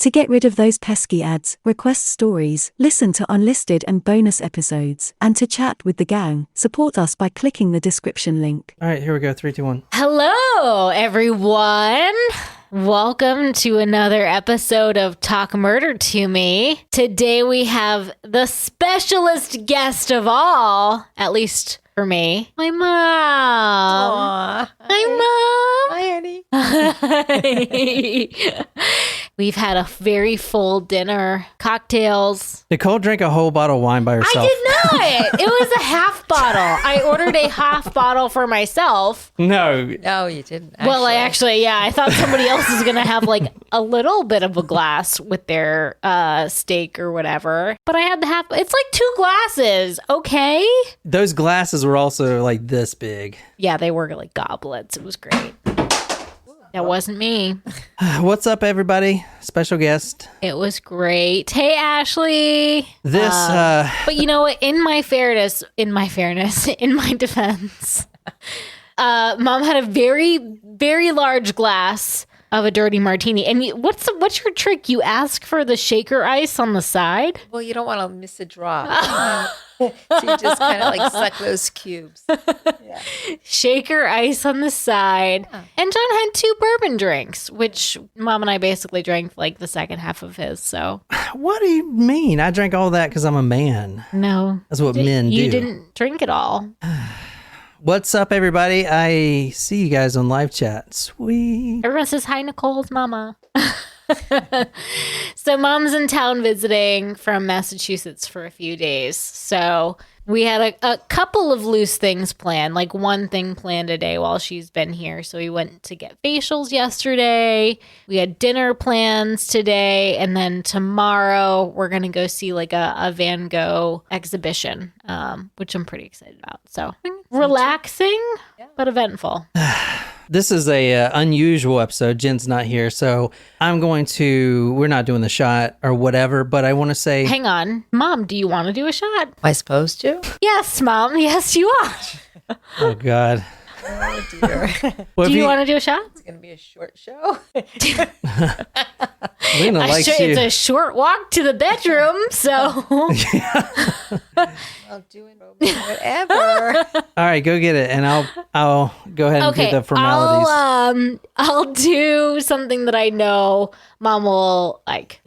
To get rid of those pesky ads, request stories, listen to unlisted and bonus episodes, and to chat with the gang, support us by clicking the description link. All right, here we go. 3, 2, 1. Hello, everyone. Welcome to another episode of Talk Murder to Me. Today we have the specialist guest of all, at least for me, my mom. Aww. Hi, Mom. Hi, Annie. Hi. We've had a very full dinner, cocktails. Nicole drank a whole bottle of wine by herself. I did not. It was a half bottle. I ordered a half bottle for myself. No. No, you didn't. Well, I thought somebody else was going to have like a little bit of a glass with their steak or whatever. But I had the half. It's like 2 glasses. Okay. Those glasses were also like this big. Yeah, they were like goblets. It was great. That wasn't me. What's up, everybody? Special guest. It was great. Hey, Ashley. But you know what? In my defense, Mom had a very, very large glass of a dirty martini. And what's your trick? You ask for the shaker ice on the side? Well, you don't want to miss a drop. So you just kind of like suck those cubes. Yeah. Shaker ice on the side. Yeah. And John had 2 bourbon drinks, which Mom and I basically drank like the second half of his. So what do you mean? I drank all that because I'm a man. No. That's what men do. You didn't drink it all. What's up, everybody? I see you guys on live chat. Sweet. Everyone says hi, Nicole's mama. So Mom's in town visiting from Massachusetts for a few days. So we had a couple of loose things planned, like one thing planned a day while she's been here. So we went to get facials yesterday. We had dinner plans today. And then tomorrow we're going to go see like a Van Gogh exhibition, which I'm pretty excited about. So relaxing, but eventful. This is a unusual episode. Jen's not here, so we're not doing the shot or whatever, but I want to say... Hang on. Mom, do you want to do a shot? Am I supposed to? Yes, Mom. Yes, you are. Oh, God. Oh, dear. Do you want to do a shot? It's going to be a short show. Lena likes you. It's a short walk to the bedroom, so... I'll do it whatever. All right, go get it, and I'll go ahead and do the formalities. I'll do something that I know Mom will like.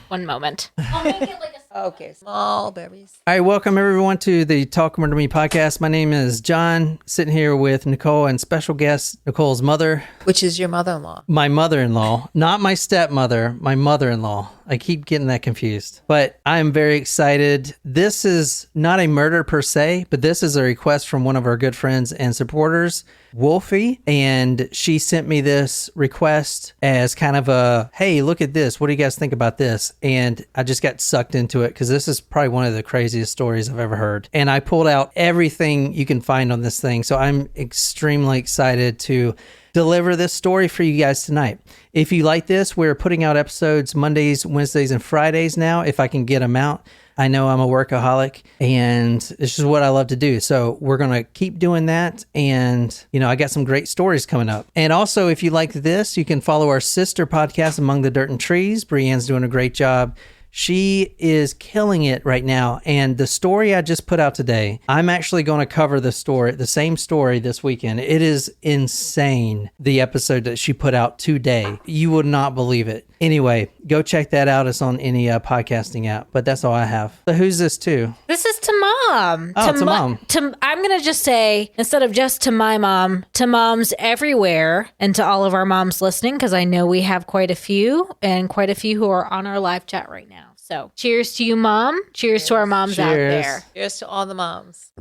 One moment. I'll make it like Okay, small berries. All right, welcome everyone to the Talk Murder to Me podcast. My name is John, sitting here with Nicole and special guest Nicole's mother. Which is your mother-in-law? My mother-in-law, not my stepmother, my mother-in-law. I keep getting that confused, but I am very excited. This is not a murder per se, but this is a request from one of our good friends and supporters, Wolfie, and she sent me this request as kind of a, hey, look at this. What do you guys think about this? And I just got sucked into it because this is probably one of the craziest stories I've ever heard. And I pulled out everything you can find on this thing. So I'm extremely excited to deliver this story for you guys tonight. If you like this, we're putting out episodes Mondays, Wednesdays, and Fridays now, if I can get them out. I know I'm a workaholic, and this is what I love to do. So we're going to keep doing that. And, I got some great stories coming up. And also, if you like this, you can follow our sister podcast, Among the Dirt and Trees. Brienne's doing a great job. She is killing it right now. And the story I just put out today, I'm actually going to cover the same story this weekend. It is insane, the episode that she put out today. You would not believe it. Anyway, go check that out. It's on any podcasting app. But that's all I have. So who's this to? This is to Mom. Oh, to Mom. I'm going to just say, instead of just to my mom, to moms everywhere and to all of our moms listening, because I know we have quite a few and quite a few who are on our live chat right now. So cheers to you, Mom. Cheers to our moms out there. Cheers to all the moms.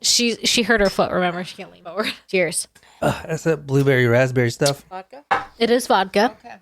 She hurt her foot, remember? She can't lean forward. Cheers. That's that blueberry raspberry stuff. Vodka? It is vodka. Okay.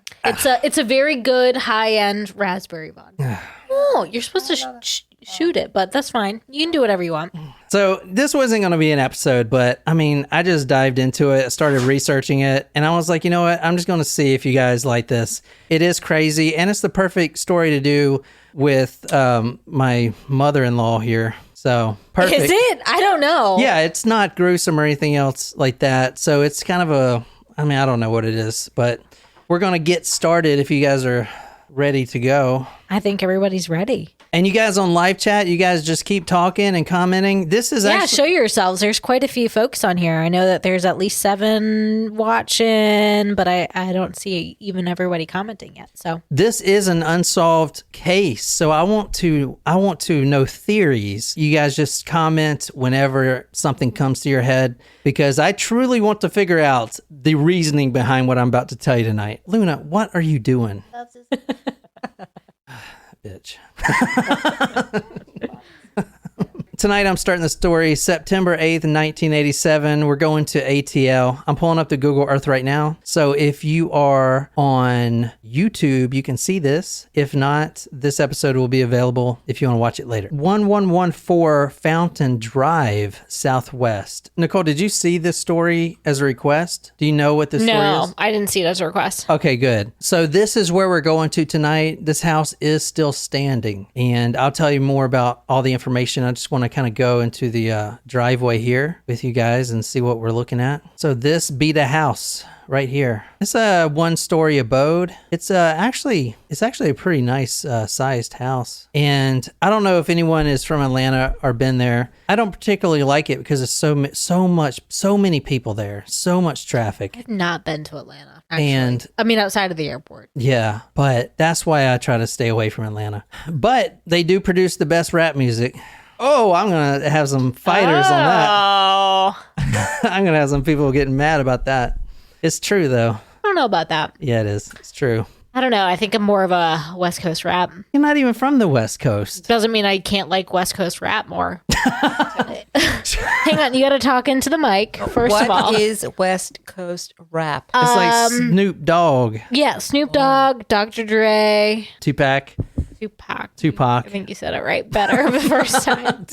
It's a very good high-end raspberry vodka. Oh, you're supposed to shoot it, but that's fine. You can do whatever you want. So this wasn't going to be an episode, but I just dived into it, started researching it, and I was like, you know what? I'm just going to see if you guys like this. It is crazy, and it's the perfect story to do with my mother-in-law here. So perfect. Is it? I don't know. Yeah, it's not gruesome or anything else like that. So it's kind of I don't know what it is, but we're going to get started if you guys are ready to go. I think everybody's ready. And you guys on live chat, you guys just keep talking and commenting. This is Yeah, show yourselves. There's quite a few folks on here. I know that there's at least 7 watching, but I don't see even everybody commenting yet. So this is an unsolved case. So I want to know theories. You guys just comment whenever something comes to your head, because I truly want to figure out the reasoning behind what I'm about to tell you tonight. Luna, what are you doing? Bitch. Tonight I'm starting the story September 8th, 1987. We're going to ATL. I'm pulling up the Google Earth right now. So if you are on YouTube, you can see this. If not, this episode will be available if you want to watch it later. 1114 Fountain Drive, Southwest. Nicole, did you see this story as a request? Do you know what this story is? no, I didn't see it as a request. Okay, good. So this is where we're going to tonight. This house is still standing, and I'll tell you more about all the information. I just want to kind of go into the driveway here with you guys and see what we're looking at. So this be the house right here. It's a 1-story abode. It's actually a pretty nice sized house. And I don't know if anyone is from Atlanta or been there. I don't particularly like it because there's so many people there, so much traffic. I've not been to Atlanta, actually. And I mean, outside of the airport. yeah, but that's why I try to stay away from Atlanta. But they do produce the best rap music. Oh, I'm going to have some fighters on that. Oh, I'm going to have some people getting mad about that. It's true, though. I don't know about that. Yeah, it is. It's true. I don't know. I think I'm more of a West Coast rap. You're not even from the West Coast. Doesn't mean I can't like West Coast rap more. Hang on, you got to talk into the mic, first of all. What is West Coast rap? It's like Snoop Dogg. Yeah, Snoop Dogg, Dr. Dre, Tupac. I think you said it right better the first time.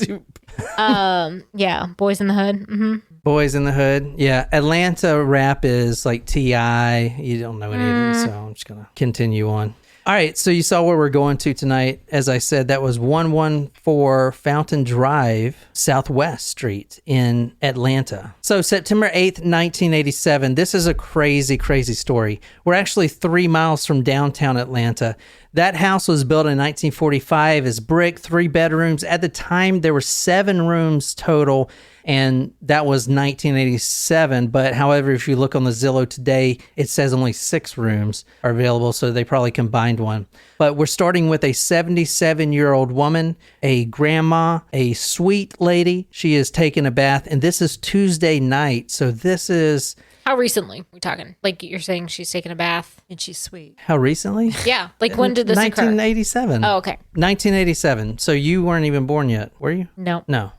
Yeah, Boys in the Hood. Mm-hmm. Boys in the Hood. Yeah, Atlanta rap is like T.I. You don't know any of them, so I'm just going to continue on. All right, so you saw where we're going to tonight. As I said, that was 114 Fountain Drive, Southwest Street in Atlanta. So September 8th, 1987. This is a crazy, crazy story. We're actually 3 miles from downtown Atlanta. That house was built in 1945 as brick, 3 bedrooms. At the time, there were 7 rooms total, and that was 1987. But however, if you look on the Zillow today, it says only 6 rooms are available, so they probably combined one. But we're starting with a 77-year-old woman, a grandma, a sweet lady. She is taking a bath, and this is Tuesday night. So this is... How recently we're talking? Like you're saying she's taking a bath And she's sweet. How recently? Yeah. Like when did this occur? 1987. Oh, okay. 1987. So you weren't even born yet, were you? No. No.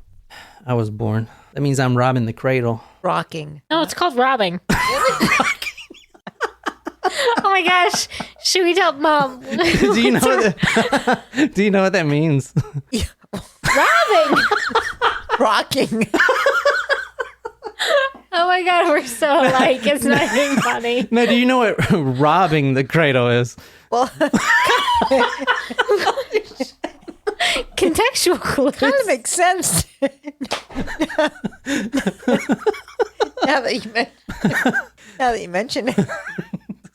I was born. That means I'm robbing the cradle. Rocking. No, it's called robbing. Oh my gosh. Should we tell Mom? Do you know what that means? Robbing. Rocking. Oh my God, we're so alike. It's not even funny. No, do you know what robbing the cradle is? Well, Contextual clues. kind of makes sense. now that you mention it.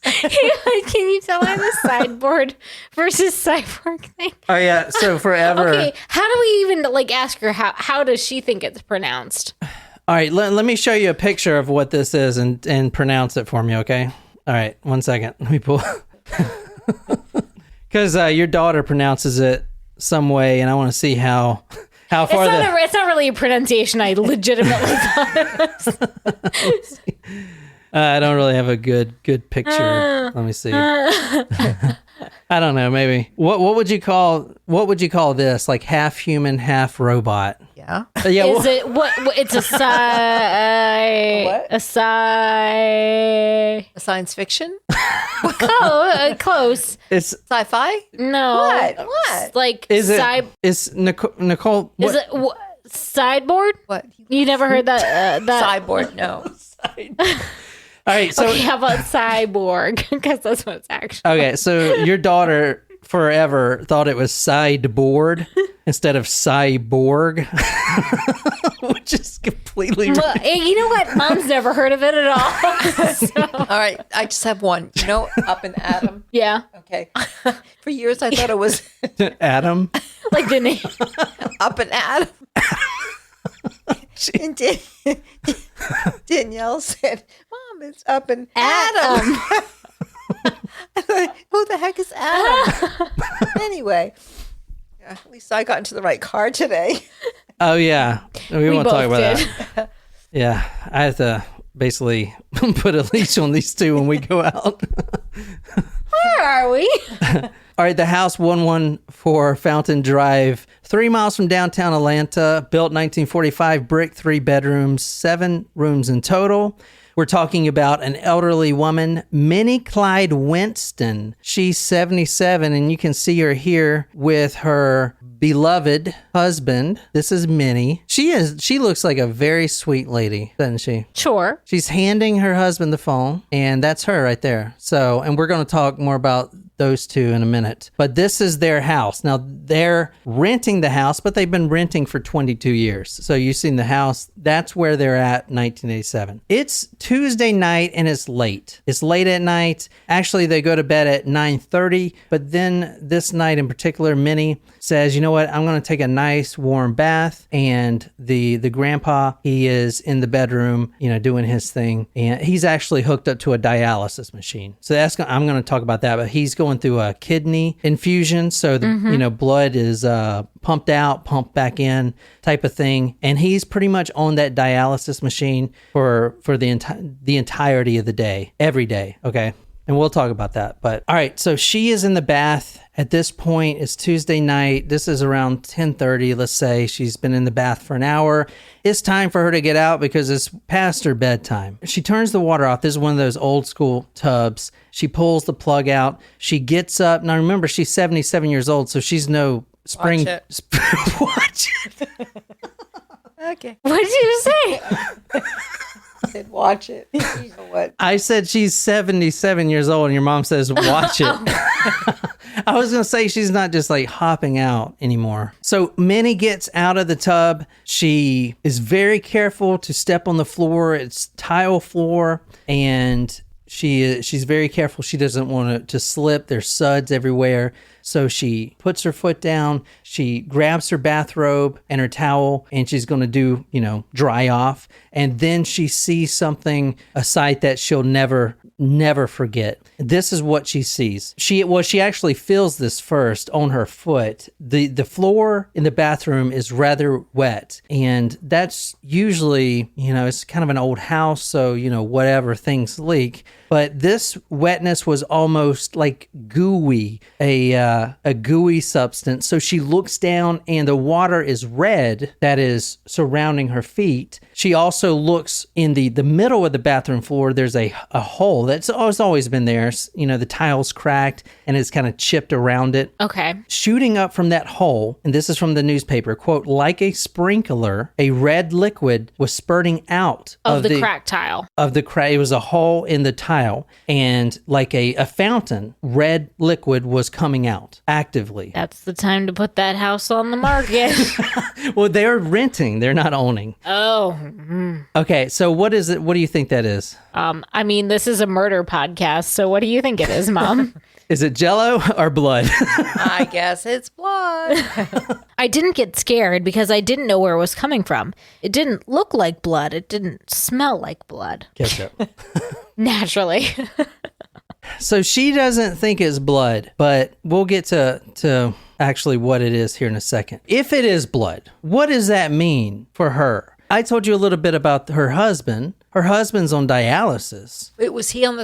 Can you tell I'm a sideboard versus cyborg thing? Oh yeah, so forever. Okay, how do we even ask her how does she think it's pronounced? All right, let me show you a picture of what this is and pronounce it for me, okay? All right, 1 second. Let me pull. Because your daughter pronounces it some way, and I want to see how far It's not really a pronunciation I legitimately thought it was. I don't really have a good picture. Let me see. I don't know. Maybe what would you call this? Like half human, half robot? Yeah. Yeah. Is it what? It's a What? A Science fiction? close. It's Sci-fi? No. What? It's like is it? Is Nicole? Is it sideboard? What? You never heard that? Cyborg? No. All right. So Okay, how about cyborg? Because that's what it's actually. okay. So your daughter forever thought it was sideboard instead of cyborg, just completely. Well, hey, you know what? Mom's never heard of it at all. So, All right, I just have one. You know, Up and Adam. yeah. Okay. For years, I thought it was Adam. Like the name. Up and Adam. And Danielle said, "Mom, it's Up and Adam." I'm like, who the heck is Adam? Anyway, yeah, at least I got into the right car today. Oh yeah, we won't talk both about did. that. Yeah, I have to basically put a leash on these two when we go out. Where are we? All right, the house 114 Fountain Drive, 3 miles from downtown Atlanta, built 1945, brick, 3 bedrooms, 7 rooms in total. We're talking about an elderly woman, Minnie Clyde Winston. She's 77, and you can see her here with her beloved husband. This is Minnie. She looks like a very sweet lady, doesn't she? Sure. She's handing her husband the phone, and that's her right there. So, and we're going to talk more about those two in a minute. But this is their house. Now, they're renting the house, but they've been renting for 22 years. So you've seen the house. That's where they're at, 1987. It's Tuesday night, and it's late. It's late at night. Actually, they go to bed at 9:30. But then this night in particular, Minnie says, you know what? I'm going to take a nice warm bath. And the grandpa, he is in the bedroom, doing his thing. And he's actually hooked up to a dialysis machine. So I'm going to talk about that, but he's going through a kidney infusion. So the blood is pumped out, pumped back in type of thing. And he's pretty much on that dialysis machine for the entirety of the day, every day. Okay. And we'll talk about that. But all right, so she is in the bath. At this point, it's Tuesday night. This is around 10:30, let's say. She's been in the bath for an hour. It's time for her to get out because it's past her bedtime. She turns the water off. This is one of those old school tubs. She pulls the plug out. She gets up. Now remember, she's 77 years old, so she's no spring. Watch it. Watch it. Okay. What did you say? I said, watch it. You know what? I said she's 77 years old, and your mom says, watch it. I was going to say she's not just like hopping out anymore. So Minnie gets out of the tub. She is very careful to step on the floor. It's tile floor, and she's very careful. She doesn't want it to slip. There's suds everywhere. So she puts her foot down. She grabs her bathrobe and her towel, and she's going to do, dry off. And then she sees something, a sight that she'll never forget. This is what she sees. She actually feels this first on her foot. The floor in the bathroom is rather wet, and that's usually, it's kind of an old house, so, whatever, things leak. But this wetness was almost like gooey, a gooey substance. So she looks down, and the water is red that is surrounding her feet. She also looks in the middle of the bathroom floor. There's a hole that's always been there. The tile's cracked and it's kind of chipped around it. Okay. Shooting up from that hole, and this is from the newspaper, quote, like a sprinkler, a red liquid was spurting out Of the cracked tile. Of the crack. It was a hole in the tile, and like a fountain, red liquid was coming out actively. That's the time to put that house on the market. Well, they're renting. They're not owning. Oh. Okay, so what is it? What do you think that is? This is a murder podcast, so what do you think it is, Mom? Is it Jell-O or blood? I guess it's blood. I didn't get scared because I didn't know where it was coming from. It didn't look like blood. It didn't smell like blood. Ketchup. Naturally. So she doesn't think it's blood, but we'll get to actually what it is here in a second. If it is blood, what does that mean for her? I told you a little bit about her husband. Her husband's on dialysis. Wait, was she on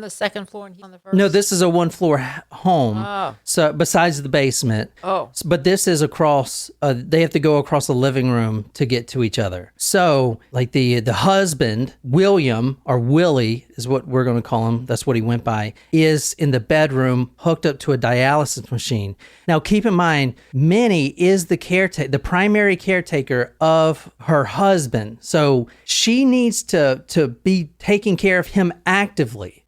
the second floor and he on the first? No, this is a one-floor home. Oh. So besides the basement. Oh. But this is across, they have to go across the living room to get to each other. So like the husband, William, or Willie is what we're going to call him, that's what he went by, is in the bedroom hooked up to a dialysis machine. Now keep in mind, Minnie is the primary caretaker of her husband. So she needs to be taking care of him actively.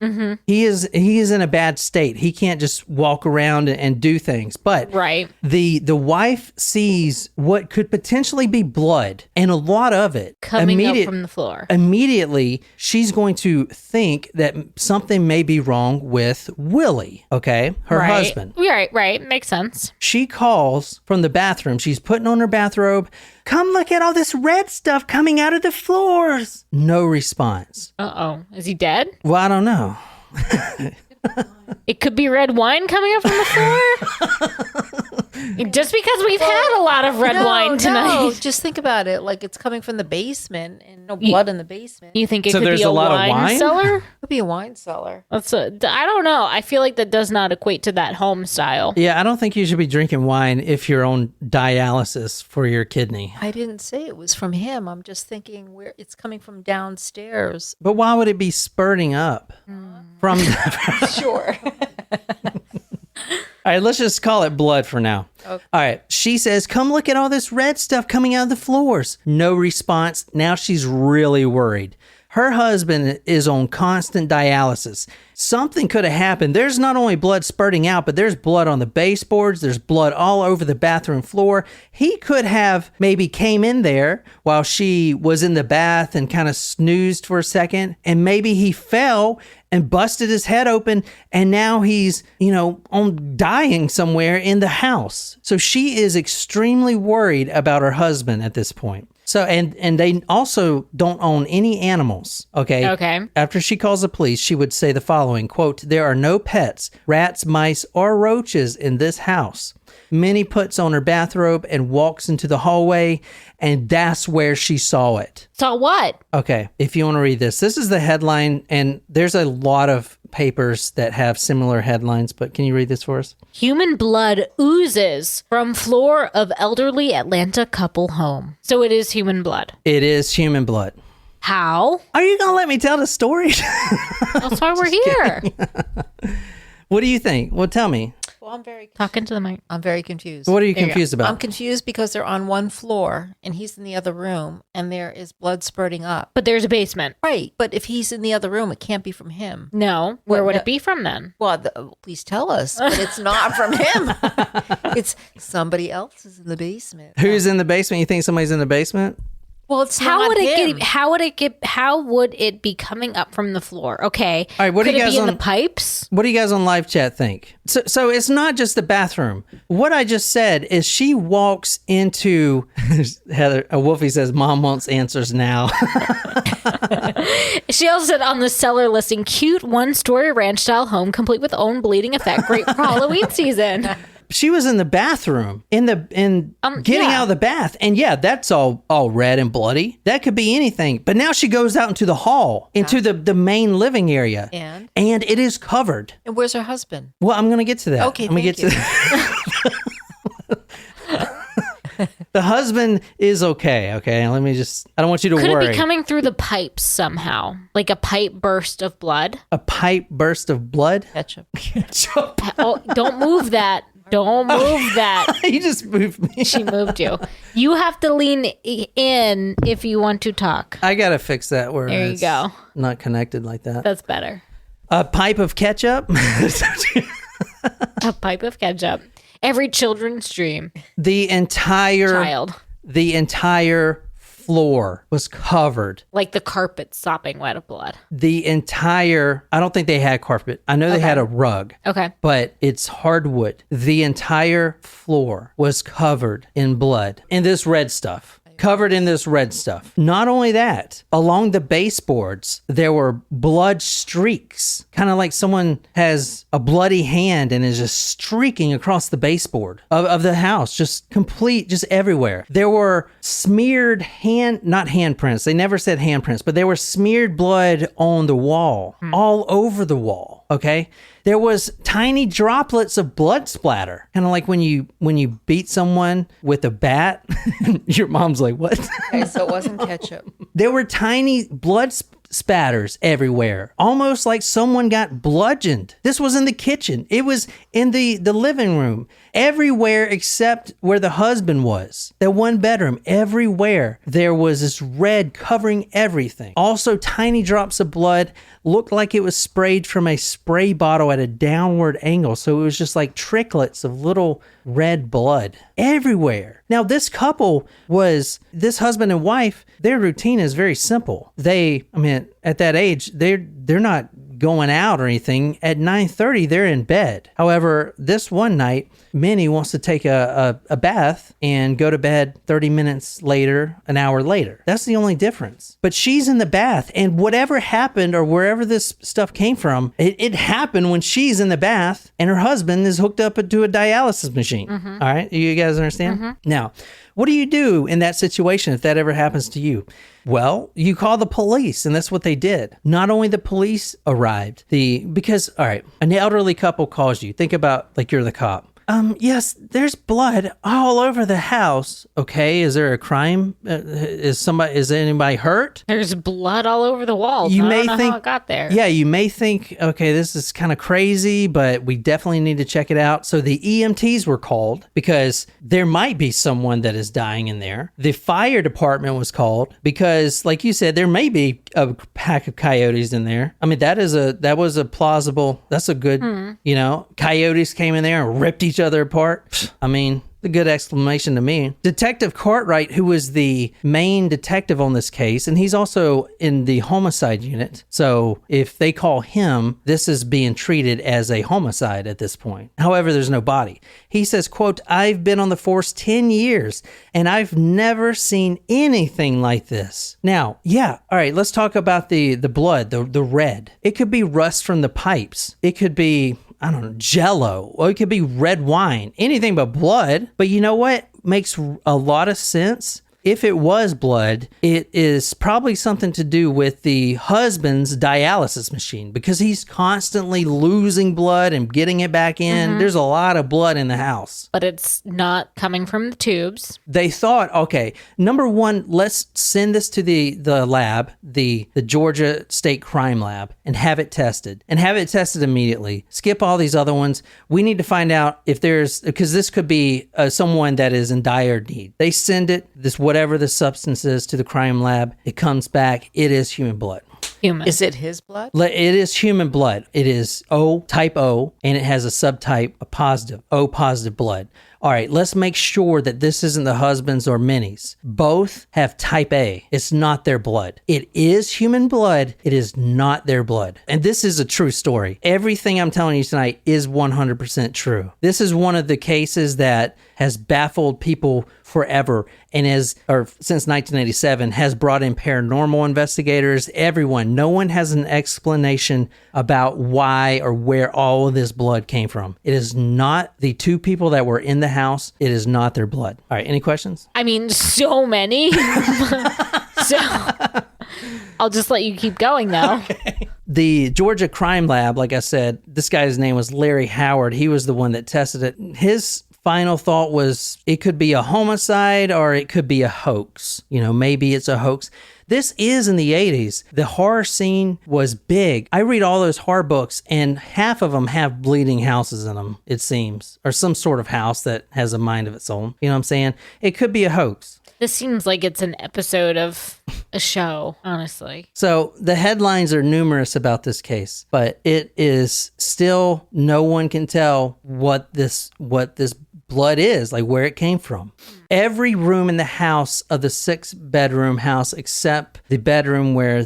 He is in a bad state. He can't just walk around and do things. But Right. the wife sees what could potentially be blood, and a lot of it Coming up from the floor. Immediately, she's going to think that something may be wrong with Willie, okay? Her Right. husband. Right. Makes sense. She calls from the bathroom. She's putting on her bathrobe. Come look at all this red stuff coming out of the floors. No response. Uh-oh. Is he dead? Well, I don't know. It could be red wine coming up from the floor. Just because we've had a lot of red wine tonight. No, just think about it. Like it's coming from the basement and no blood in the basement. You think it So could there's be a a lot of wine wine? cellar? Could be a wine cellar. I don't know. I feel like that does not equate to that home style. Yeah, I don't think you should be drinking wine if you're on dialysis for your kidney. I didn't say it was from him. I'm just thinking where it's coming from downstairs. But why would it be spurting up from... Sure. All right, let's just call it blood for now. Okay. All right. She says, come look at all this red stuff coming out of the floors. No response. Now she's really worried. Her husband is on constant dialysis. Something could have happened. There's not only blood spurting out, but there's blood on the baseboards. There's blood all over the bathroom floor. He could have maybe came in there while she was in the bath and kind of snoozed for a second. And maybe he fell and busted his head open. And now he's, on dying somewhere in the house. So she is extremely worried about her husband at this point. So, and they also don't own any animals, okay? Okay. After she calls the police, she would say the following, quote, there are no pets, rats, mice, or roaches in this house. Minnie puts on her bathrobe and walks into the hallway, and that's where she saw it. Saw what? Okay, if you want to read this is the headline, and there's a lot of papers that have similar headlines, but can you read this for us? Human blood oozes from floor of elderly Atlanta couple home. So it is human blood. It is human blood. How? Are you going to let me tell the story? That's why we're here. What do you think? Well, tell me. Well, I'm very Talking to the mic. confused. What are you There you go. confused about? I'm confused because they're on one floor and he's in the other room and there is blood spurting up. But there's a basement. Right. But if he's in the other room, it can't be from him. No. Where What- would no- it be from then? Well, please tell us. But it's not from him. It's somebody else is in the basement. Who's in the basement? You think somebody's in the basement? Well, it's How not would it him. get? How would it be coming up from the floor? Okay. All right, what do Could you it guys be in on- the pipes? What do you guys on live chat think? So it's not just the bathroom. What I just said is she walks into Heather. Wolfie says, "Mom wants answers now." She also said on the seller listing, cute one-story ranch-style home, complete with own bleeding effect, great for Halloween season. She was in the bathroom, getting yeah. out of the bath, and yeah, that's all red and bloody. That could be anything. But now she goes out into the hall, into the main living area, And it is covered. where's her husband? Well, I'm gonna get to that. Okay, I'm gonna thank get to that. The husband is okay. Okay, let me I don't want you to Could worry. it be coming through the pipes somehow? Like a pipe burst of blood? A pipe burst of blood? Ketchup. Oh, don't move that. Don't move that. You just moved me. She moved you. You have to lean in if you want to talk. I gotta fix that where There you it's go. not connected like that. That's better. A pipe of ketchup? A pipe of ketchup. Every children's dream. The entire Child. floor was covered. Like the carpet sopping wet of blood. I don't think they had carpet. I know they had a rug. Okay. But it's hardwood. The entire floor was covered in blood. And this red stuff. Covered in this red stuff. Not only that, along the baseboards, there were blood streaks. Kind of like someone has a bloody hand and is just streaking across the baseboard of the house. Just everywhere. There were smeared not handprints. They never said handprints, but there were smeared blood on the wall. All over the wall. Okay? There was tiny droplets of blood splatter. Kind of like when you beat someone with a bat. Your mom's like, what? Okay, so it wasn't ketchup. There were tiny blood spatters everywhere, almost like someone got bludgeoned. This was in the kitchen. It was in the living room. Everywhere except where the husband was. That one bedroom, everywhere there was this red covering everything. Also, tiny drops of blood looked like it was sprayed from a spray bottle at a downward angle. So it was just like tricklets of little red blood everywhere. Now, this husband and wife, their routine is very simple. At that age, they're not going out or anything. At 9:30, they're in bed. However, this one night, Minnie wants to take a bath and go to bed 30 minutes later, an hour later. That's the only difference. But she's in the bath, and whatever happened or wherever this stuff came from, it happened when she's in the bath and her husband is hooked up to a dialysis machine. All right? You guys understand? Now, what do you do in that situation if that ever happens to you? Well, you call the police, and that's what they did. Not only the police arrived, because an elderly couple calls you. Think about like you're the cop. Yes, there's blood all over the house. Okay, is there a crime? Is anybody hurt? There's blood all over the walls. I don't know how it got there. Yeah, you may think, okay, this is kind of crazy, but we definitely need to check it out. So the EMTs were called because there might be someone that is dying in there. The fire department was called because, like you said, there may be a pack of coyotes in there. I mean, that's a good, coyotes came in there and ripped each other apart. I mean, a good exclamation to me. Detective Cartwright, who was the main detective on this case, and he's also in the homicide unit. So if they call him, this is being treated as a homicide at this point. However, there's no body. He says, quote, "I've been on the force 10 years and I've never seen anything like this." Now, all right, let's talk about the blood, the red. It could be rust from the pipes. It could be, I don't know, Jello, or it could be red wine, anything but blood. But you know what makes a lot of sense? If it was blood, it is probably something to do with the husband's dialysis machine because he's constantly losing blood and getting it back in. There's a lot of blood in the house. But it's not coming from the tubes. They thought, okay, number one, let's send this to the lab, the Georgia State Crime Lab, and have it tested. And have it tested immediately. Skip all these other ones. We need to find out if because this could be someone that is in dire need. They send it, whatever the substance is, to the crime lab. It comes back. It is human blood. Human. Is it his blood? It is human blood. It is type O, and it has a subtype, a positive, O positive blood. All right, let's make sure that this isn't the husband's or Minnie's. Both have type A. It's not their blood. It is human blood. It is not their blood. And this is a true story. Everything I'm telling you tonight is 100% true. This is one of the cases that has baffled people forever and since 1987 has brought in paranormal investigators, everyone. No one has an explanation about why or where all of this blood came from. It is not the two people that were in the house. It is not their blood. All right, any questions? I mean, so many. So I'll just let you keep going though. Okay. The Georgia Crime Lab, like I said, this guy's name was Larry Howard. He was the one that tested it. His final thought was it could be a homicide or it could be a hoax. Maybe it's a hoax. This is in the 80s. The horror scene was big. I read all those horror books, and half of them have bleeding houses in them, it seems, or some sort of house that has a mind of its own. You know what I'm saying? It could be a hoax. This seems like it's an episode of a show, honestly. So the headlines are numerous about this case, but it is still, no one can tell what this blood is, like where it came from. Every room in the house of the 6-bedroom house, except the bedroom where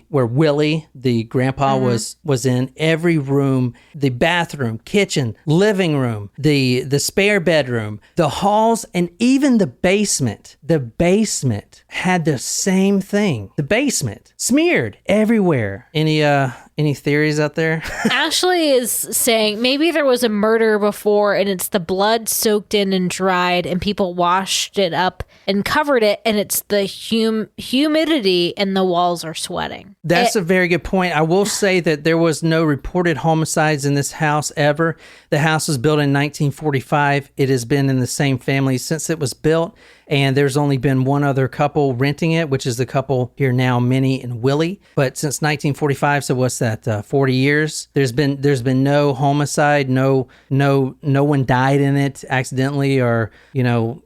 Willie, the grandpa, was in, every room, the bathroom, kitchen, living room, the spare bedroom, the halls, and even the basement. The basement had the same thing. The basement smeared everywhere. Any theories out there? Ashley is saying maybe there was a murder before and it's the blood soaked in and dried and people washed it up and covered it, and it's the humidity and the walls are sweating. That's a very good point. I will say that there was no reported homicides in this house ever. The house was built in 1945. It has been in the same family since it was built. And there's only been one other couple renting it, which is the couple here now, Minnie and Willie. But since 1945, so what's that? 40 years. There's been no homicide, no one died in it accidentally or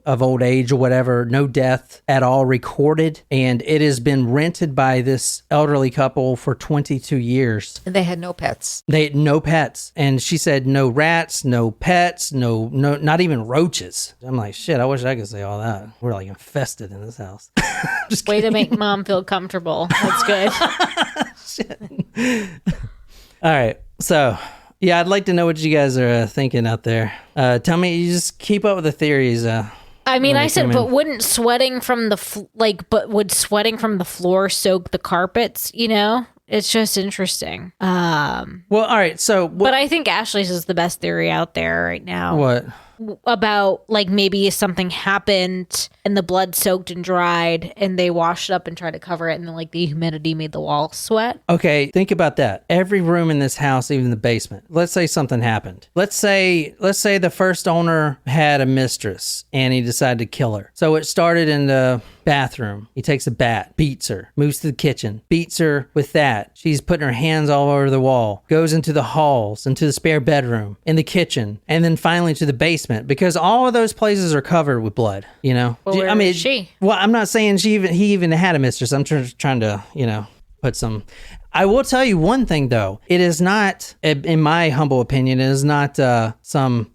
of old age or whatever. No death at all recorded, and it has been rented by this elderly couple for 22 years. And they had no pets. They had no pets, and she said no rats, no pets, no, not even roaches. I'm like, shit. I wish I could say all that. We're like infested in this house. Just Way to make mom feel comfortable. That's good. Shit. All right, so. Yeah, I'd like to know what you guys are thinking out there. Tell me, you just keep up with the theories. I mean, I said, but wouldn't sweating from would sweating from the floor soak the carpets? It's just interesting. Well, all right. So, but I think Ashley's is the best theory out there right now. What? About maybe something happened and the blood soaked and dried and they washed it up and tried to cover it and then the humidity made the walls sweat. Okay, think about that. Every room in this house, even the basement. Let's say something happened. Let's say the first owner had a mistress and he decided to kill her. So it started in the bathroom. He takes a bat, beats her, moves to the kitchen, beats her with that. She's putting her hands all over the wall, goes into the halls, into the spare bedroom, in the kitchen, and then finally to the basement because all of those places are covered with blood, Well, where is she? Well, I'm not saying he even had a mistress. I'm trying to, put some. I will tell you one thing though. It is not, in my humble opinion, it is not some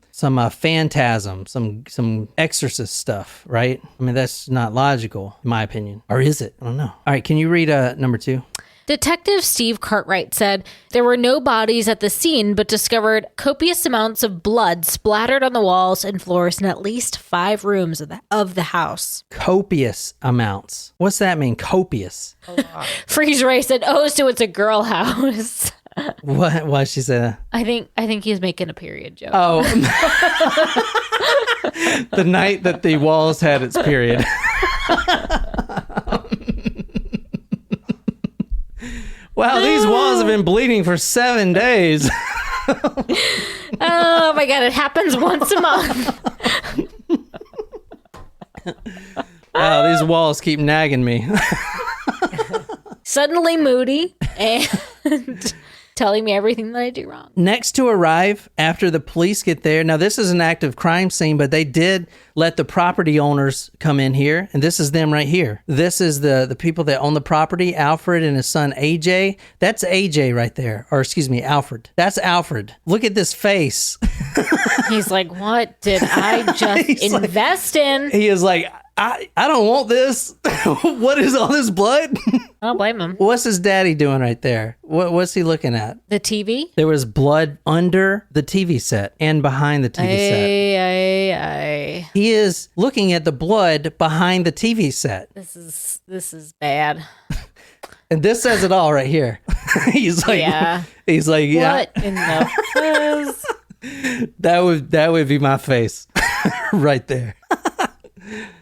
phantasm, some exorcist stuff, right? I mean, that's not logical, in my opinion. Or is it? I don't know. All right, can you read number 2? Detective Steve Cartwright said there were no bodies at the scene, but discovered copious amounts of blood splattered on the walls and floors in at least 5 rooms of the house. Copious amounts. What's that mean? Copious. Freeze Ray said, "Oh, so it's a girl house." What? Why she say that? I think he's making a period joke. Oh, the night that the walls had its period. Wow, these walls have been bleeding for 7 days. Oh my God, it happens once a month. Wow, these walls keep nagging me. Suddenly moody and telling me everything that I do wrong. Next to arrive after the police get there. Now, this is an active crime scene, but they did let the property owners come in here. And this is them right here. This is the people that own the property, Alfred and his son, AJ. That's AJ right there. Or excuse me, Alfred. That's Alfred. Look at this face. He's like, what did I just invest in? He is like, I don't want this. What is all this blood? I don't blame him. What's his daddy doing right there? What's he looking at? The TV? There was blood under the TV set and behind the TV set. He is looking at the blood behind the TV set. This is bad. And this says it all right here. He's like, yeah. He's like, yeah. What in the fizz? That would be my face right there.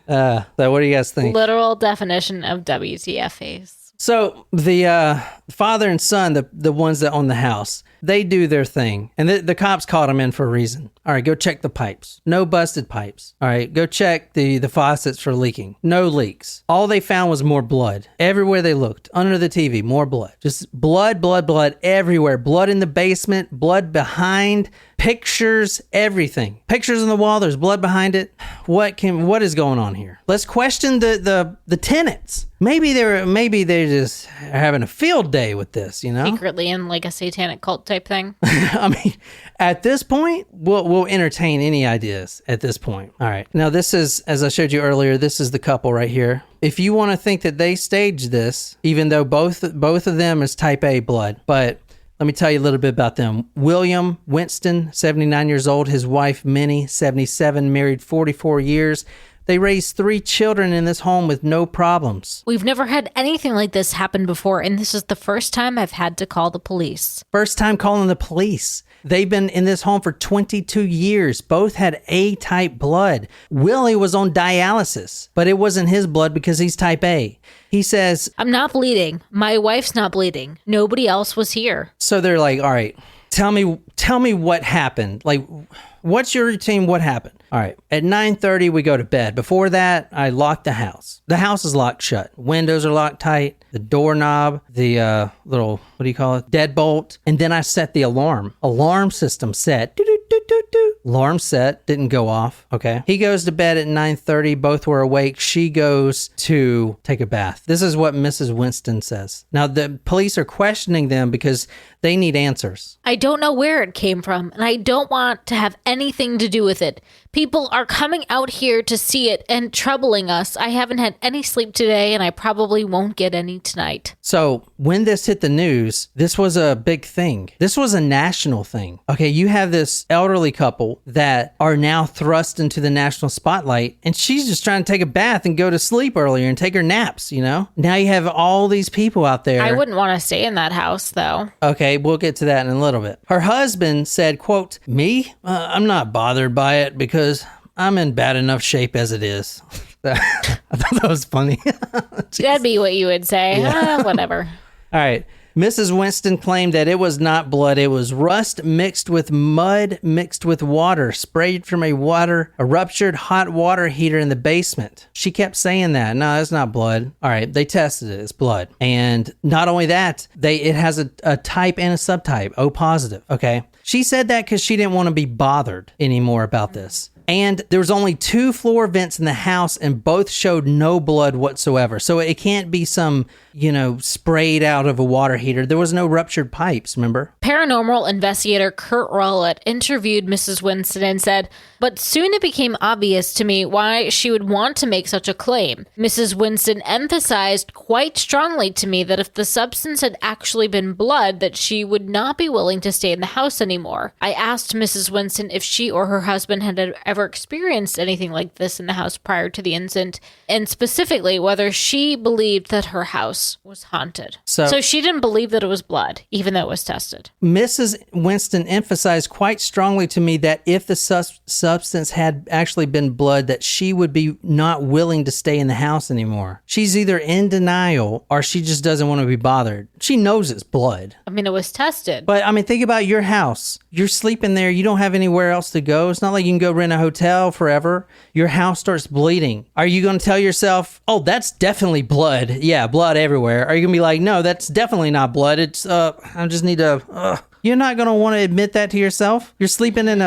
So what do you guys think? Literal definition of WTF face. So the father and son, the ones that own the house, they do their thing. And the cops caught them in for a reason. All right, go check the pipes. No busted pipes. All right, go check the faucets for leaking. No leaks. All they found was more blood. Everywhere they looked. Under the TV, more blood. Just blood everywhere. Blood in the basement, blood behind, pictures, everything. Pictures on the wall, there's blood behind it. What is going on here? Let's question the tenants. Maybe they're just having a field day with this, Secretly in like a satanic cult type thing. I mean, at this point, we'll entertain any ideas at this point. All right. Now, this is, as I showed you earlier, this is the couple right here. If you want to think that they staged this, even though both of them is type A blood, but let me tell you a little bit about them. William Winston, 79 years old. His wife, Minnie, 77, married 44 years. They raised 3 children in this home with no problems. We've never had anything like this happen before, and this is the first time I've had to call the police. First time calling the police. They've been in this home for 22 years. Both had A-type blood. Willie was on dialysis, but it wasn't his blood because he's type A. He says, I'm not bleeding. My wife's not bleeding. Nobody else was here. So they're like, all right, Tell me what happened. Like, what's your routine? What happened? All right. At 9:30, we go to bed. Before that, I lock the house. The house is locked shut. Windows are locked tight. The doorknob, the little, what do you call it? Deadbolt. And then I set the alarm. Alarm system set. Do. Alarm set. Didn't go off. Okay. He goes to bed at 9:30. Both were awake. She goes to take a bath. This is what Mrs. Winston says. Now, the police are questioning them because they need answers. I don't know where it came from, and I don't want to have anything to do with it. People are coming out here to see it and troubling us. I haven't had any sleep today, and I probably won't get any tonight. So when this hit the news, this was a big thing. This was a national thing. Okay, you have this elderly couple that are now thrust into the national spotlight, and she's just trying to take a bath and go to sleep earlier and take her naps, you know? Now you have all these people out there. I wouldn't want to stay in that house, though. Okay, we'll get to that in a little bit. Her husband said, quote, "Me? I'm not bothered by it because I'm in bad enough shape as it is." I thought that was funny. That'd be what you would say. Yeah. Whatever. All right. Mrs. Winston claimed that it was not blood. It was rust mixed with mud, mixed with water, sprayed from a ruptured hot water heater in the basement. She kept saying that. No, it's not blood. All right. They tested it. It's blood. And not only that, it has a type and a subtype, O positive. Okay. She said that because she didn't want to be bothered anymore about this. And there was only 2 floor vents in the house, and both showed no blood whatsoever. So it can't be some, sprayed out of a water heater. There was no ruptured pipes, remember? Paranormal investigator Kurt Rowlett interviewed Mrs. Winston and said, "But soon it became obvious to me why she would want to make such a claim. Mrs. Winston emphasized quite strongly to me that if the substance had actually been blood, that she would not be willing to stay in the house anymore. I asked Mrs. Winston if she or her husband had ever experienced anything like this in the house prior to the incident, and specifically whether she believed that her house was haunted." So she didn't believe that it was blood, even though it was tested. Mrs. Winston emphasized quite strongly to me that if the substance had actually been blood, that she would be not willing to stay in the house anymore. She's either in denial or she just doesn't want to be bothered. She knows it's blood. I mean, it was tested. But think about your house. You're sleeping there. You don't have anywhere else to go. It's not like you can go rent a hotel forever. Your house starts bleeding. Are you going to tell yourself, "Oh, that's definitely blood. Yeah, blood everywhere." Are you going to be like, "No, that's definitely not blood. It's, I just need to, You're not going to want to admit that to yourself? You're sleeping in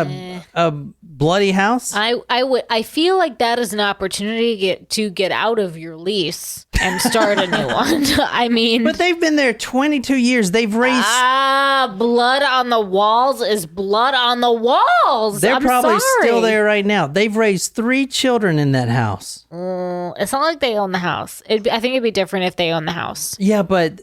a bloody house? I feel like that is an opportunity to get out of your lease and start a new one. I mean, but they've been there 22 years. They've raised blood on the walls is blood on the walls. They're probably still there right now. They've raised 3 children in that house. It's not like they own the house. I think it'd be different if they own the house. Yeah, but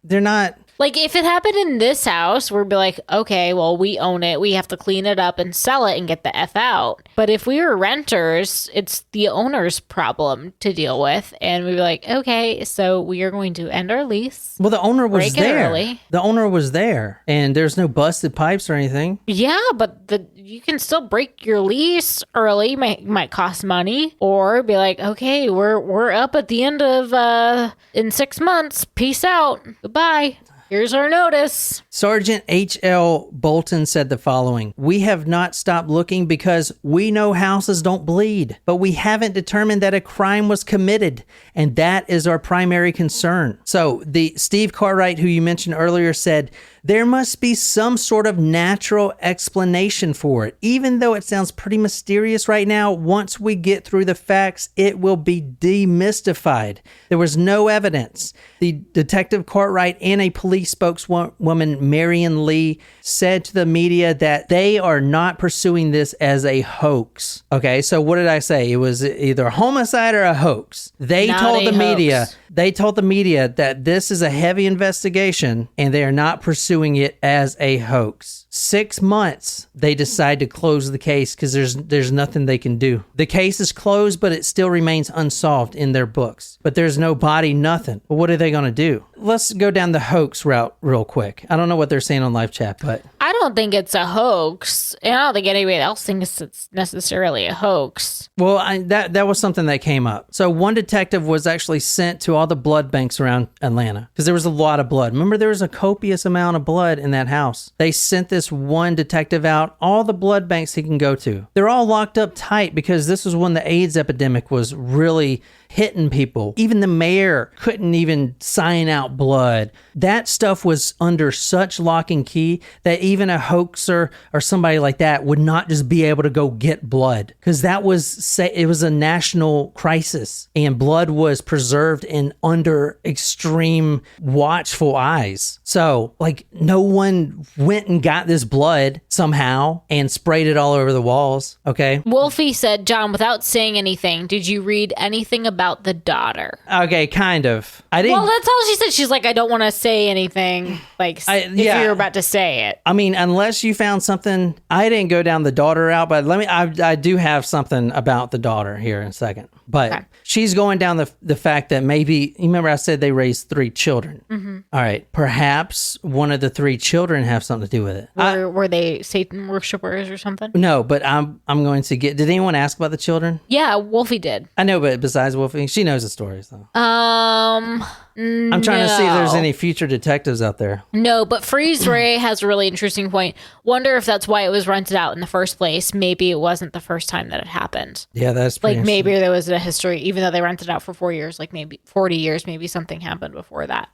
they're not. Like, if it happened in this house, we'd be like, okay, well, we own it. We have to clean it up and sell it and get the F out. But if we were renters, it's the owner's problem to deal with. And we'd be like, okay, so we are going to end our lease. Well, the owner was there. The owner was there. And there's no busted pipes or anything. Yeah, but you can still break your lease early. Might cost money. Or be like, okay, we're up at the end of, in 6 months. Peace out. Goodbye. Here's our notice. Sergeant H.L. Bolton said the following: "We have not stopped looking because we know houses don't bleed, but we haven't determined that a crime was committed, and that is our primary concern." So the Steve Cartwright, who you mentioned earlier, said, "There must be some sort of natural explanation for it. Even though it sounds pretty mysterious right now, once we get through the facts, it will be demystified. There was no evidence." The Detective Cartwright and a police spokeswoman, Marion Lee, said to the media that they are not pursuing this as a hoax. Okay, so what did I say? It was either a homicide or a hoax. They told the media that this is a heavy investigation and they are not pursuing it as a hoax. 6 months, they decide to close the case because there's nothing they can do. The case is closed, but it still remains unsolved in their books. But there's no body, nothing. But what are they going to do? Let's go down the hoax route real quick. I don't know what they're saying on live chat, but I don't think it's a hoax. And I don't think anybody else thinks it's necessarily a hoax. Well, that was something that came up. So one detective was actually sent to all all the blood banks around Atlanta because there was a lot of blood. Remember, there was a copious amount of blood in that house. They sent this one detective out, all the blood banks he can go to. They're all locked up tight because this was when the AIDS epidemic was really hitting people. Even the mayor couldn't even sign out blood. That stuff was under such lock and key that even a hoaxer or somebody like that would not just be able to go get blood because it was a national crisis and blood was preserved in under extreme watchful eyes. So like no one went and got this blood somehow and sprayed it all over the walls. Okay. Wolfie said, John, without saying anything, did you read anything about the daughter? Okay, kind of. I didn't. Well, that's all she said. She's like, I don't want to say anything. Like, if you're about to say it. I mean, unless you found something, I didn't go down the daughter route, but I do have something about the daughter here in a second. But she's going down the fact that maybe, you remember I said they raised 3 children. Mm-hmm. All right. Perhaps one of the 3 children have something to do with it. Were they Satan worshipers or something? No, but I'm going to get, did anyone ask about the children? Yeah, Wolfie did. I know, but besides Wolfie, she knows the stories though. I'm trying to see if there's any future detectives out there. No, but Freeze Ray has a really interesting point. Wonder if that's why it was rented out in the first place. Maybe it wasn't the first time that it happened. Yeah, that's pretty like maybe there was a history, even though they rented out for 4 years, like maybe 40 years, maybe something happened before that.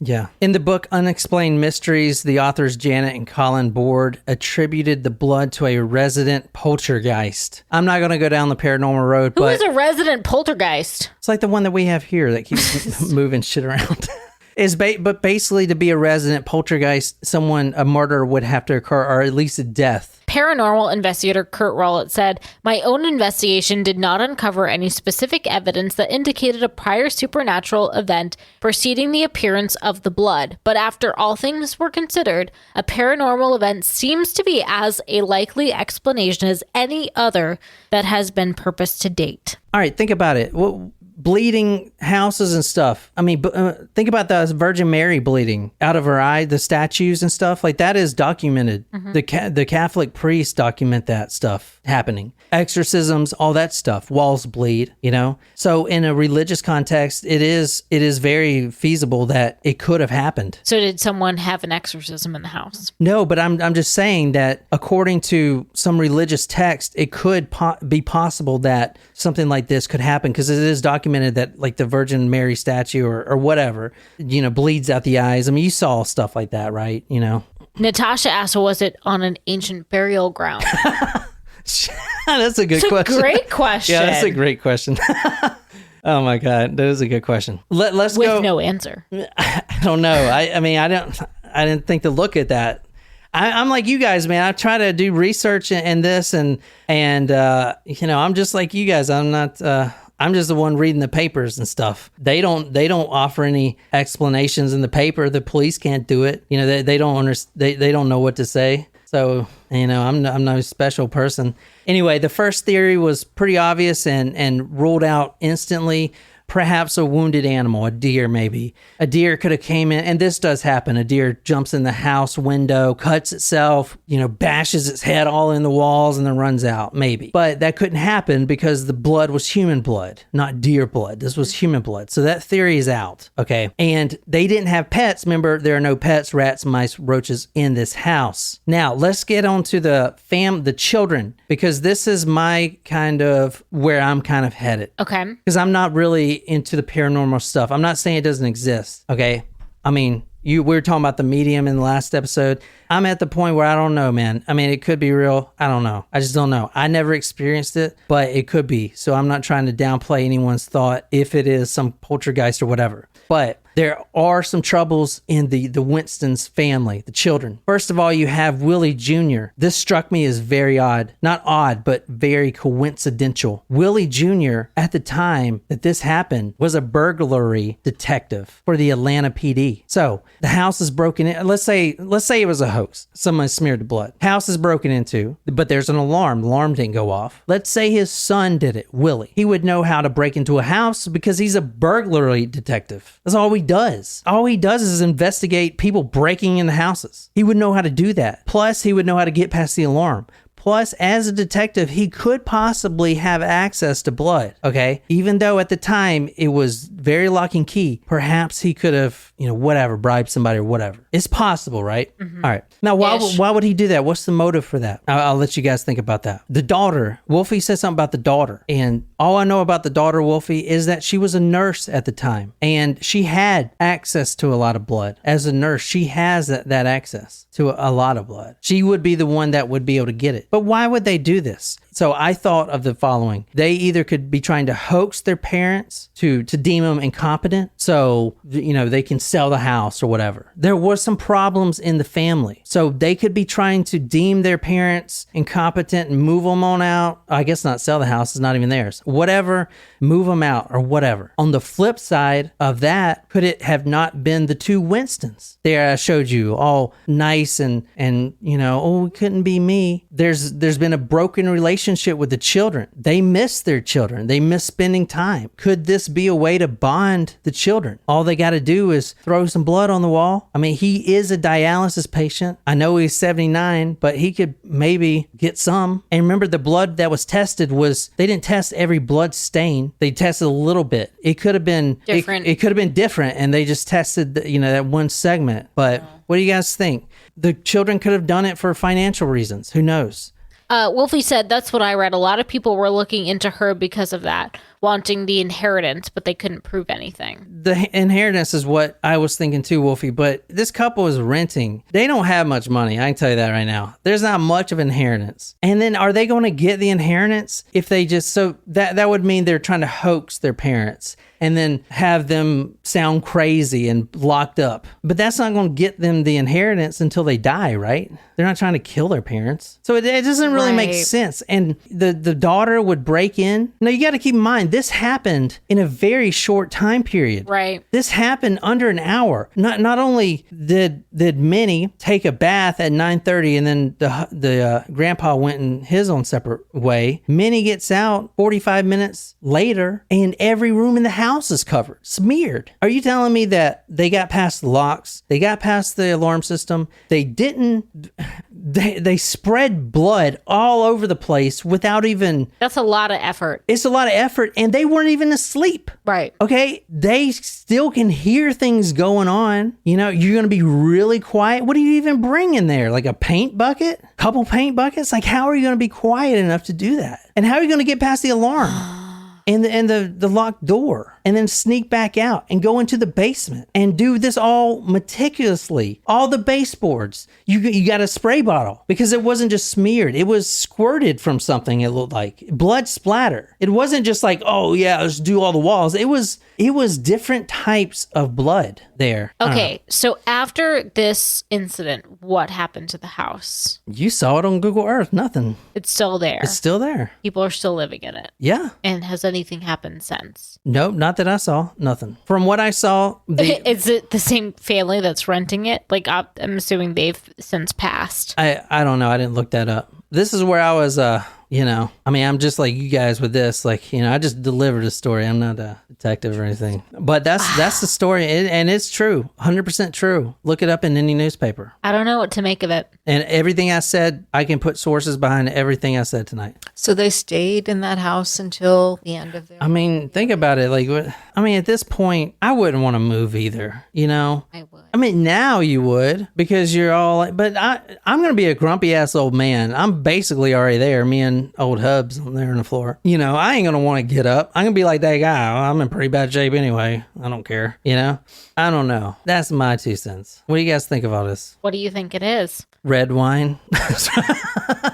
Yeah. In the book Unexplained Mysteries, the authors Janet and Colin Board attributed the blood to a resident poltergeist. I'm not going to go down the paranormal road, Who but is a resident poltergeist? it's like the one that we have here that keeps moving shit around. But basically, to be a resident poltergeist, a murder would have to occur, or at least a death. Paranormal investigator Kurt Rowlett said, my own investigation did not uncover any specific evidence that indicated a prior supernatural event preceding the appearance of the blood. But after all things were considered, a paranormal event seems to be as a likely explanation as any other that has been purposed to date. All right, think about it. Bleeding houses and stuff. I mean, think about the Virgin Mary bleeding out of her eye, the statues and stuff like that is documented. Mm-hmm. The Catholic priests document that stuff happening. Exorcisms, all that stuff. Walls bleed, So in a religious context, it is very feasible that it could have happened. So did someone have an exorcism in the house? No, but I'm just saying that according to some religious text, it could be possible that something like this could happen because it is documented that like the Virgin Mary statue or whatever, bleeds out the eyes. I mean, you saw stuff like that, right? Natasha asked, was it on an ancient burial ground? That's a good question. Great question. Yeah, that's a great question. Oh my God, that is a good question. Let's go. With no answer. I don't know. I mean, I didn't think to look at that. I'm like you guys, man. I try to do research and this and I'm just like you guys. I'm not. I'm just the one reading the papers and stuff. They don't offer any explanations in the paper. The police can't do it. They don't know what to say. So, I'm no special person. Anyway, the first theory was pretty obvious and ruled out instantly. Perhaps a wounded animal, a deer maybe. A deer could have came in, and this does happen. A deer jumps in the house window, cuts itself, bashes its head all in the walls and then runs out, maybe. But that couldn't happen because the blood was human blood, not deer blood. This was human blood. So that theory is out, okay? And they didn't have pets. Remember, there are no pets, rats, mice, roaches in this house. Now, let's get on to the children, because this is my kind of where I'm kind of headed. Okay. Because I'm not really into the paranormal stuff. I'm not saying it doesn't exist, okay? I mean, we were talking about the medium in the last episode. I'm at the point where I don't know, man. I mean, it could be real. I don't know. I just don't know. I never experienced it, but it could be. So I'm not trying to downplay anyone's thought if it is some poltergeist or whatever. But there are some troubles in the Winston's family, the children. First of all, you have Willie Jr. This struck me as very odd. Not odd, but very coincidental. Willie Jr., at the time that this happened, was a burglary detective for the Atlanta PD. So the house is broken in. Let's say it was a hoax. Someone smeared the blood. House is broken into, but there's an alarm. The alarm didn't go off. Let's say his son did it, Willie. He would know how to break into a house because he's a burglary detective. That's all he does. All he does is investigate people breaking into houses. He would know how to do that. Plus, he would know how to get past the alarm. Plus, as a detective, he could possibly have access to blood, okay? Even though at the time it was very lock and key. Perhaps he could have, whatever, bribed somebody or whatever. It's possible, right? Mm-hmm. All right. Now, why would he do that? What's the motive for that? I'll let you guys think about that. The daughter, Wolfie said something about the daughter. And all I know about the daughter, Wolfie, is that she was a nurse at the time. And she had access to a lot of blood. As a nurse, she has that access to a lot of blood. She would be the one that would be able to get it. But why would they do this? So I thought of the following. They either could be trying to hoax their parents to deem them incompetent, so, they can sell the house or whatever. There was some problems in the family. So they could be trying to deem their parents incompetent and move them on out. I guess not sell the house, it's not even theirs. Whatever, move them out or whatever. On the flip side of that, could it have not been the two Winstons? There I showed you, all nice and it couldn't be me. There's been a broken relationship with the children. They miss their children. They miss spending time. Could this be a way to bond the children? All they got to do is throw some blood on the wall. I mean, he is a dialysis patient. I know he's 79, but he could maybe get some. And remember, the blood that was tested they didn't test every blood stain. They tested a little bit. It could have been different. It could have been different, and they just tested, that one segment. But what do you guys think? The children could have done it for financial reasons. Who knows? Wolfie said, that's what I read. A lot of people were looking into her because of that, wanting the inheritance, but they couldn't prove anything. The inheritance is what I was thinking too, Wolfie, but this couple is renting. They don't have much money. I can tell you that right now. There's not much of inheritance. And then are they going to get the inheritance if they so that would mean they're trying to hoax their parents and then have them sound crazy and locked up. But that's not going to get them the inheritance until they die, right? They're not trying to kill their parents. So it doesn't really make sense. And the daughter would break in. Now, you got to keep in mind, this happened in a very short time period. Right. This happened under an hour. Not only did Minnie take a bath at 9:30 and then the grandpa went in his own separate way, Minnie gets out 45 minutes later and every room in the house is covered, smeared. Are you telling me that they got past the locks? They got past the alarm system? They didn't... They spread blood all over the place without even... That's a lot of effort. It's a lot of effort, and they weren't even asleep. Right. Okay? They still can hear things going on. You're going to be really quiet. What do you even bring in there? Like a paint bucket? Couple paint buckets? Like, how are you going to be quiet enough to do that? And how are you going to get past the alarm? And the locked door, and then sneak back out and go into the basement and do this all meticulously. All the baseboards, you got a spray bottle because it wasn't just smeared. It was squirted from something. It looked like blood splatter. It wasn't just like, oh yeah, let's do all the walls. It was different types of blood there. Okay, so after this incident, what happened to the house? You saw it on Google Earth. Nothing. It's still there. It's still there. People are still living in it. Yeah. And has anything happened since? Nope, not that I saw. Nothing. From what I saw... Is it the same family that's renting it? Like, I'm assuming they've since passed. I don't know. I didn't look that up. This is where I was... I'm just like you guys with this, I just delivered a story. I'm not a detective or anything, but that's the story. And it's true. 100% true. Look it up in any newspaper. I don't know what to make of it. And everything I said, I can put sources behind everything I said tonight. So they stayed in that house until the end of their... Think about it. At this point, I wouldn't want to move either, I would. Now you would, because you're all like, but I'm going to be a grumpy ass old man. I'm basically already there. Me and old Hubs on there on the floor. I ain't going to want to get up. I'm going to be like that guy. I'm in pretty bad shape anyway. I don't care. I don't know. That's my 2 cents. What do you guys think of all this? What do you think it is? Red wine?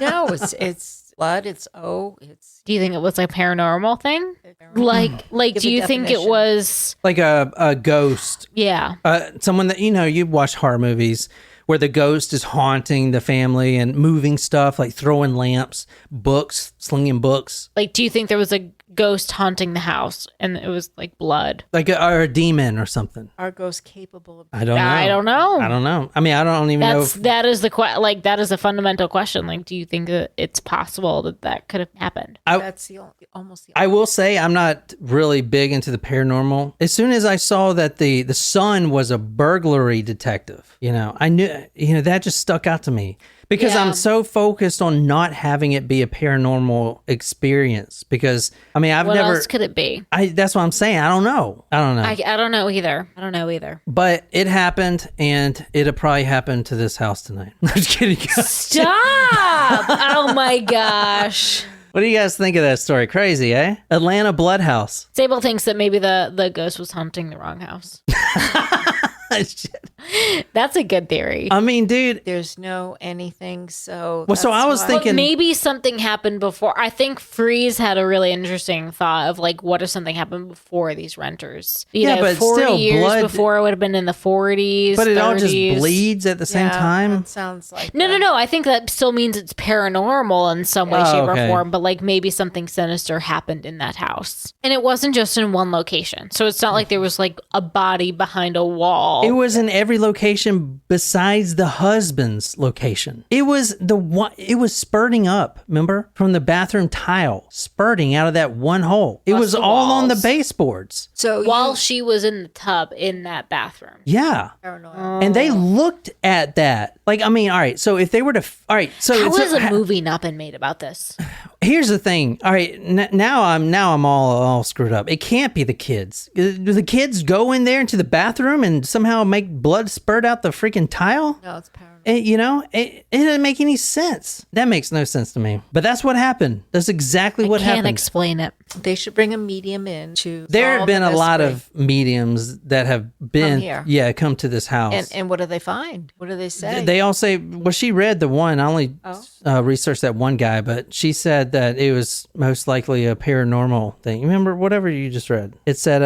No, it's blood. It's Do you think it was a paranormal thing? Like, do you think it was like a ghost? Yeah. Someone that, you watch horror movies where the ghost is haunting the family and moving stuff, like throwing lamps, books, slinging books. Like, do you think there was a ghost haunting the house and it was like blood? Like a demon or something. Are ghosts capable of... I don't know. I don't know. I don't even know. That is that is a fundamental question. Like, do you think that it's possible that could have happened? That's almost the I will say I'm not really big into the paranormal. As soon as I saw that the son was a burglary detective, I knew, that just stuck out to me. because Yeah. I'm so focused on not having it be a paranormal experience. Because I mean, I've What never. else could it be? That's what I'm saying. I don't know. I don't know either. But it happened, and it'll probably happen to this house tonight. I'm just kidding. Stop! Oh my gosh. What do you guys think of that story? Crazy, eh? Atlanta Blood House. Sable thinks that maybe the ghost was haunting the wrong house. Shit. That's a good theory. I mean, dude. There's no anything. So Well, so I was why- thinking- But maybe something happened before. I think Freeze had a really interesting thought of like, what if something happened before these renters? Yeah, but 40 still, years blood- before it would have been in the 40s. But it all just 30s. bleeds at the same Yeah, time. That sounds like No. I think that still means it's paranormal in some way, Oh, shape, okay. or form. But like maybe something sinister happened in that house, and it wasn't just in one location. So it's not like there was like a body behind a wall. It was in every location besides the husband's location. It was the one. It was spurting up. Remember, from the bathroom tile, spurting out of that one hole. It was the all on the walls. baseboards. So While she was in the tub in that bathroom. Yeah. paranoid. And they looked at that. Like, I mean, all right. So if they were to, all right. So How it's has a movie not been made about this? here's the thing. All right. Now I'm all screwed up. It can't be the kids. Do the kids go in there into the bathroom and somehow make blood spurt out the freaking tile? No, it's paranoid. It doesn't make any sense. That makes no sense to me. But that's what happened. That's exactly what Can't happened. explain it. They should bring a medium in to. There have solve been the a lot mystery. of mediums that have been, here. come to this house. And what do they find? What do they say? They all say, well, she read the one. I only researched that one guy, but she said that it was most likely a paranormal thing. You remember whatever you just read? It said,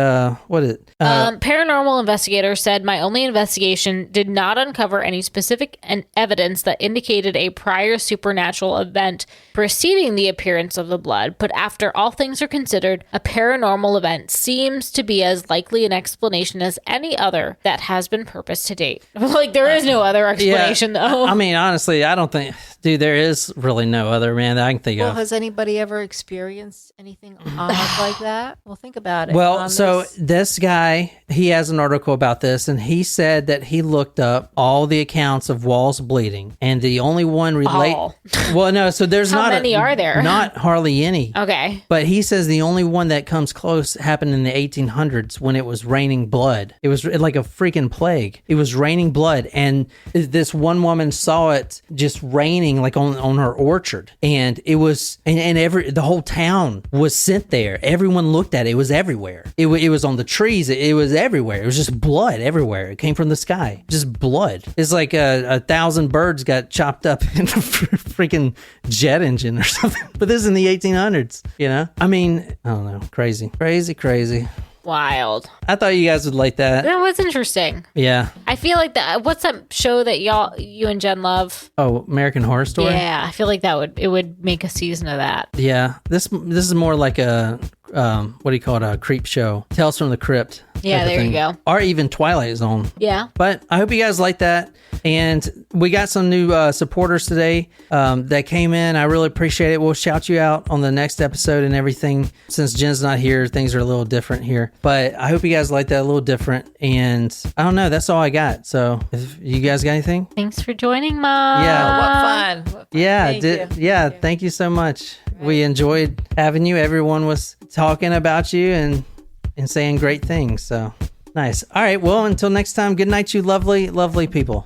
Paranormal investigator said my only investigation did not uncover any specific evidence that indicated a prior supernatural event preceding the appearance of the blood, but after all things are considered, a paranormal event seems to be as likely an explanation as any other that has been purposed to date. Like, there is no other explanation, though. I mean, honestly, I don't think, dude, there is really no other, man, that I can think well, of. has anybody ever experienced anything odd like that? Well, think about it. Well, On so this- this guy, he has an article about this, and he said that he looked up all the accounts of walls bleeding, and the only one relate. All. Well, no, so there's How not many are there? Not hardly any. Okay. But he says the only one that comes close happened in the 1800s when it was raining blood. It was like a freaking plague. It was raining blood, and this one woman saw it just raining like on her orchard, and it was and the whole town was sent there. Everyone looked at it. It was everywhere. It was on the trees. It was everywhere. It was just blood everywhere. It came from the sky. Just blood. It's like 1,000 birds got chopped up in a freaking jet engine or something. But this is in the 1800s, you know? I mean, I don't know. Crazy. Wild. I thought you guys would like that. That was interesting. Yeah. I feel like that. What's that show that you and Jen love? Oh, American Horror Story? Yeah, I feel like it would make a season of that. Yeah. This is more like a, what do you call it? A creep show. Tales from the Crypt. Yeah, type of there you thing. go. Or even Twilight Zone. Yeah. But I hope you guys like that. And we got some new supporters today that came in. I really appreciate it. We'll shout you out on the next episode and everything. Since Jen's not here, things are a little different here. But I hope you guys like that a little different. And I don't know. That's all I got. So if you guys got anything? Thanks for joining, Mom. Yeah. what fun. What fun. Yeah. Thank you. Thank you so much. We enjoyed having you. Everyone was talking about you and saying great things. So nice. All right. Well, until next time, good night, you lovely, lovely people.